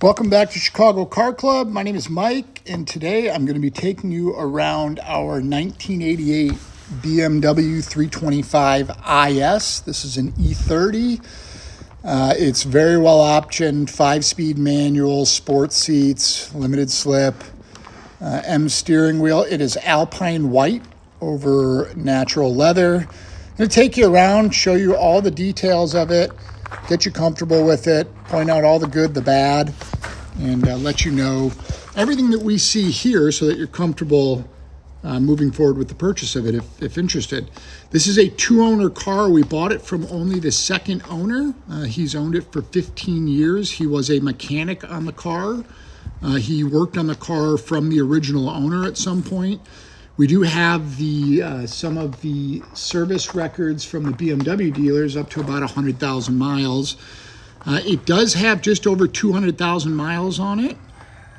Welcome back to Chicago Car Club. My name is Mike, and today I'm going to be taking you around our 1988 BMW 325 IS. This is an E30. It's very well optioned, 5-speed manual, sports seats, limited slip, M steering wheel. It is Alpine white over natural leather. I'm going to take you around, show you all the details of it, get you comfortable with it, point out all the good, the bad, and let you know everything that we see here so that you're comfortable moving forward with the purchase of it if interested. This is a two-owner car. We bought it from only the second owner. He's owned it for 15 years. He was a mechanic on the car. He worked on the car from the original owner at some point. We do have the some of the service records from the BMW dealers up to about 100,000 miles. It does have just over 200,000 miles on it.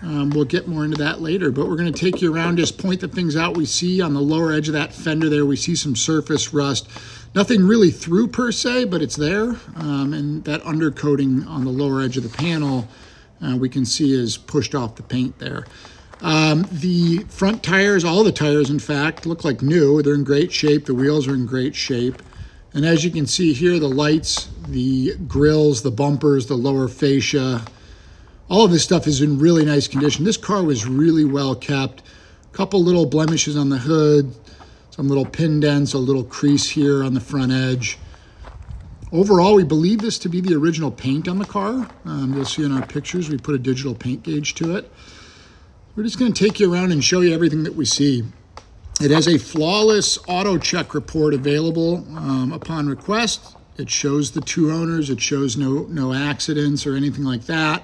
We'll get more into that later, but we're going to take you around, just point the things out we see. On the lower edge of that fender there, we see some surface rust. Nothing really through per se, but it's there. And that undercoating on the lower edge of the panel, we can see is pushed off the paint there. The front tires, all the tires in fact, look like new. They're in great shape. The wheels are in great shape. And as you can see here, the lights, the grills, the bumpers, the lower fascia, all of this stuff is in really nice condition. This car was really well kept. A couple little blemishes on the hood, some little pin dents, a little crease here on the front edge. Overall, we believe this to be the original paint on the car. You'll see in our pictures, we put a digital paint gauge to it. We're just going to take you around and show you everything that we see. It has a flawless auto check report available upon request. It shows the two owners. It shows no accidents or anything like that.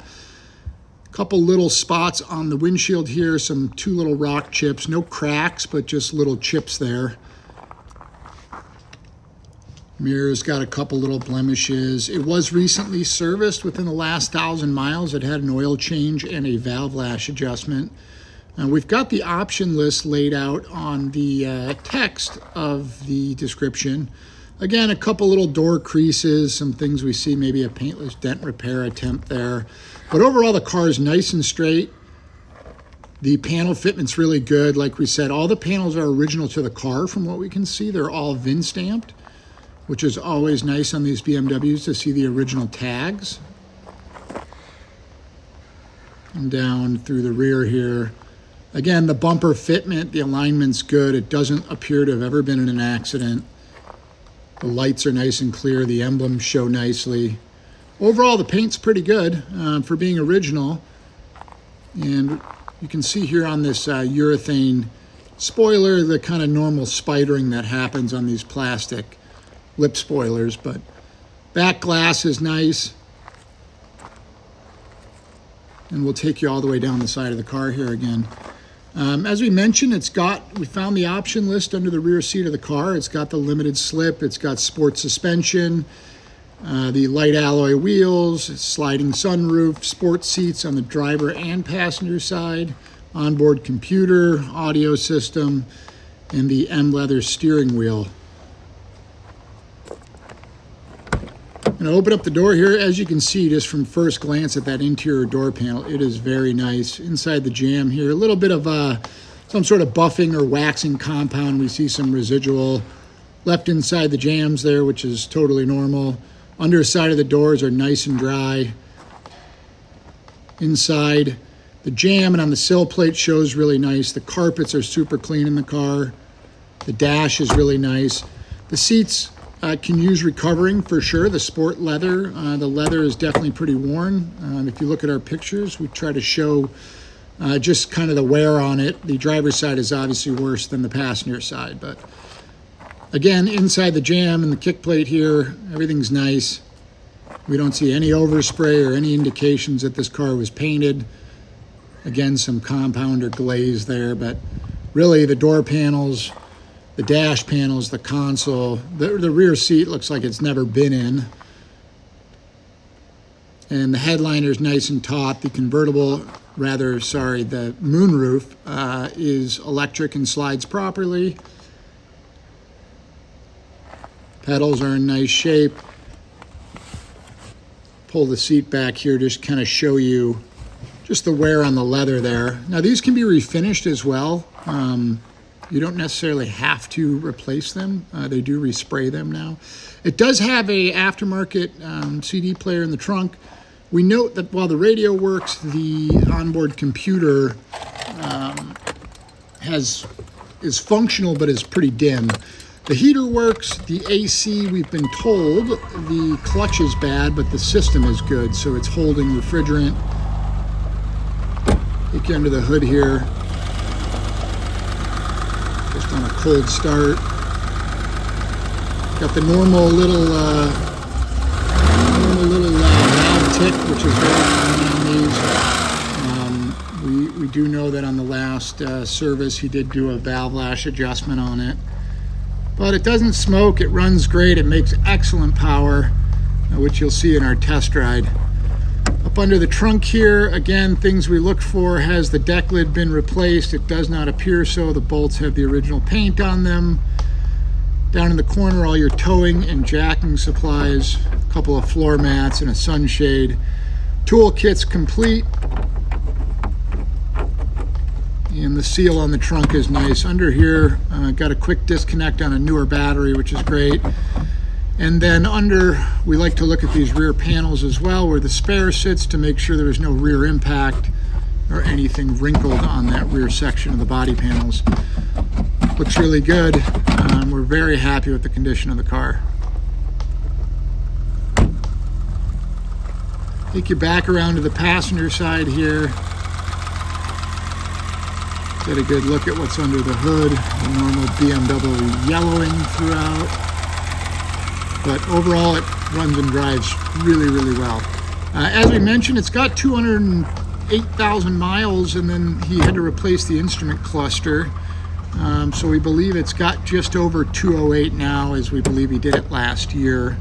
A couple little spots on the windshield here, two little rock chips, no cracks, but just little chips there. Mirror's got a couple little blemishes. It was recently serviced within the last 1,000 miles. It had an oil change and a valve lash adjustment. We've got the option list laid out on the text of the description. Again, a couple little door creases, some things we see, maybe a paintless dent repair attempt there. But overall, the car is nice and straight. The panel fitment's really good. Like we said, all the panels are original to the car from what we can see. They're all VIN stamped, which is always nice on these BMWs to see the original tags. And down through the rear here. Again, the bumper fitment, the alignment's good. It doesn't appear to have ever been in an accident. The lights are nice and clear. The emblems show nicely. Overall, the paint's pretty good for being original. And you can see here on this urethane spoiler, the kind of normal spidering that happens on these plastic lip spoilers. But back glass is nice. And we'll take you all the way down the side of the car here again. As we mentioned, we found the option list under the rear seat of the car. It's got the limited slip, it's got sport suspension, the light alloy wheels, sliding sunroof, sports seats on the driver and passenger side, onboard computer, audio system, and the M leather steering wheel. I'm going to open up the door here. As you can see, just from first glance at that interior door panel, it is very nice. Inside the jamb here, a little bit of some sort of buffing or waxing compound. We see some residual left inside the jambs there, which is totally normal. Underside of the doors are nice and dry. Inside the jamb and on the sill plate shows really nice. The carpets are super clean in the car. The dash is really nice. The seats can use recovering for sure. The sport leather, the leather is definitely pretty worn. If you look at our pictures, we try to show just kind of the wear on it. The driver's side is obviously worse than the passenger side, but again, inside the jamb and the kick plate here, everything's nice. We don't see any overspray or any indications that this car was painted. Again, some compound or glaze there, but really the door panels, the dash panels, the console, the rear seat looks like it's never been in. And the headliner's nice and taut. The the moonroof is electric and slides properly. Pedals are in nice shape. Pull the seat back here, just kind of show you just the wear on the leather there. Now these can be refinished as well. You don't necessarily have to replace them. They do respray them now. It does have a aftermarket CD player in the trunk. We note that while the radio works, the onboard computer is functional but is pretty dim. The heater works, the AC, we've been told, the clutch is bad, but the system is good, so it's holding refrigerant. Take you under the hood here. Just on a cold start. Got the normal little valve tick, which is very common on these. We do know that on the last service, he did do a valve lash adjustment on it. But it doesn't smoke, it runs great, it makes excellent power, which you'll see in our test ride. Up under the trunk here, again, things we look for. Has the deck lid been replaced? It does not appear so. The bolts have the original paint on them. Down in the corner, all your towing and jacking supplies, a couple of floor mats and a sunshade. Toolkit's complete. And the seal on the trunk is nice. Under here, got a quick disconnect on a newer battery, which is great. And then under, we like to look at these rear panels as well, where the spare sits, to make sure there is no rear impact or anything wrinkled on that rear section of the body panels. Looks really good. We're very happy with the condition of the car. Take you back around to the passenger side here. Get a good look at what's under the hood. The normal BMW yellowing throughout. But overall, it runs and drives really, really well. As we mentioned, it's got 208,000 miles, and then he had to replace the instrument cluster. So we believe it's got just over 208 now, as we believe he did it last year.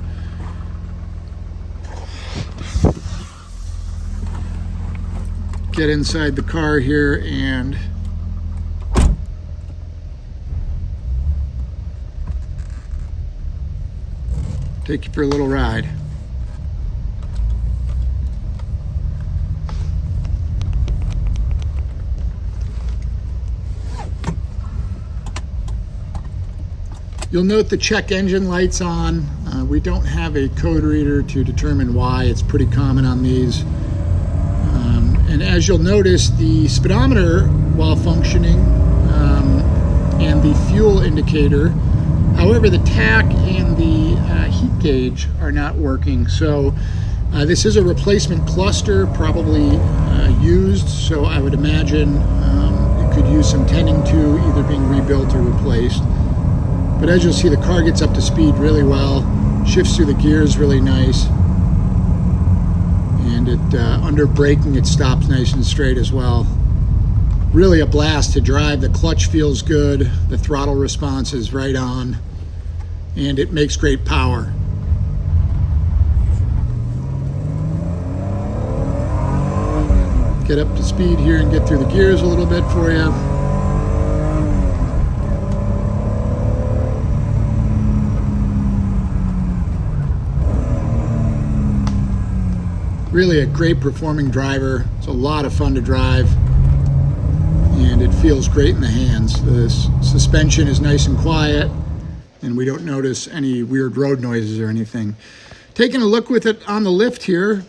Get inside the car here and take you for a little ride. You'll note the check engine light's on. We don't have a code reader to determine why. It's pretty common on these. And as you'll notice, the speedometer, while functioning, and the fuel indicator, however, the tach and the heat gauge are not working. So this is a replacement cluster, probably used, so I would imagine it could use some tending to, either being rebuilt or replaced. But as you'll see, the car gets up to speed really well, shifts through the gears really nice, and it under braking it stops nice and straight as well. Really a blast to drive. The clutch feels good, the throttle response is right on, and it makes great power. Get up to speed here and get through the gears a little bit for you. Really a great performing driver. It's a lot of fun to drive, and it feels great in the hands. The suspension is nice and quiet, and we don't notice any weird road noises or anything. Taking a look with it on the lift here,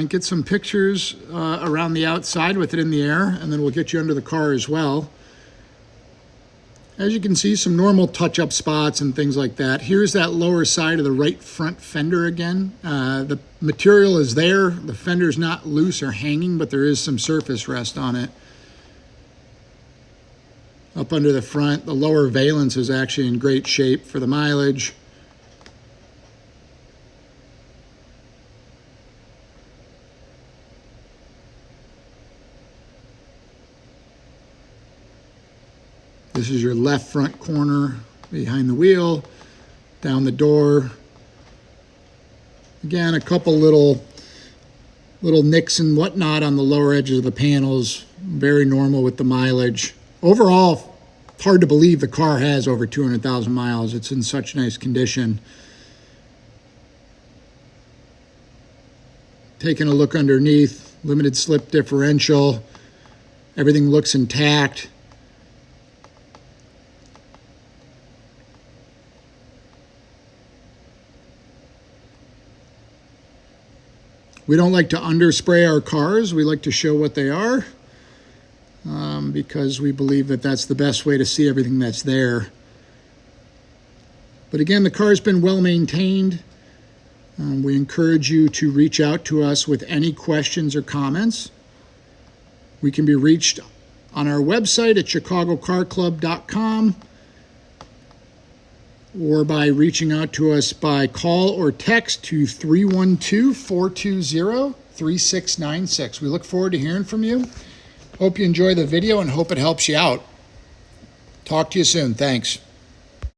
get some pictures around the outside with it in the air, and then we'll get you under the car as well. As you can see, some normal touch-up spots and things like that. Here's that lower side of the right front fender again. The material is there. The fender's not loose or hanging, but there is some surface rest on it. Up under the front, the lower valence is actually in great shape for the mileage. This is your left front corner behind the wheel, down the door. Again, a couple little nicks and whatnot on the lower edges of the panels. Very normal with the mileage. Overall, hard to believe the car has over 200,000 miles. It's in such nice condition. Taking a look underneath, limited slip differential. Everything looks intact. We don't like to underspray our cars. We like to show what they are because we believe that that's the best way to see everything that's there. But again, the car's been well maintained. We encourage you to reach out to us with any questions or comments. We can be reached on our website at chicagocarclub.com or by reaching out to us by call or text to 312-420-3696. We look forward to hearing from you. Hope you enjoy the video and hope it helps you out. Talk to you soon. Thanks.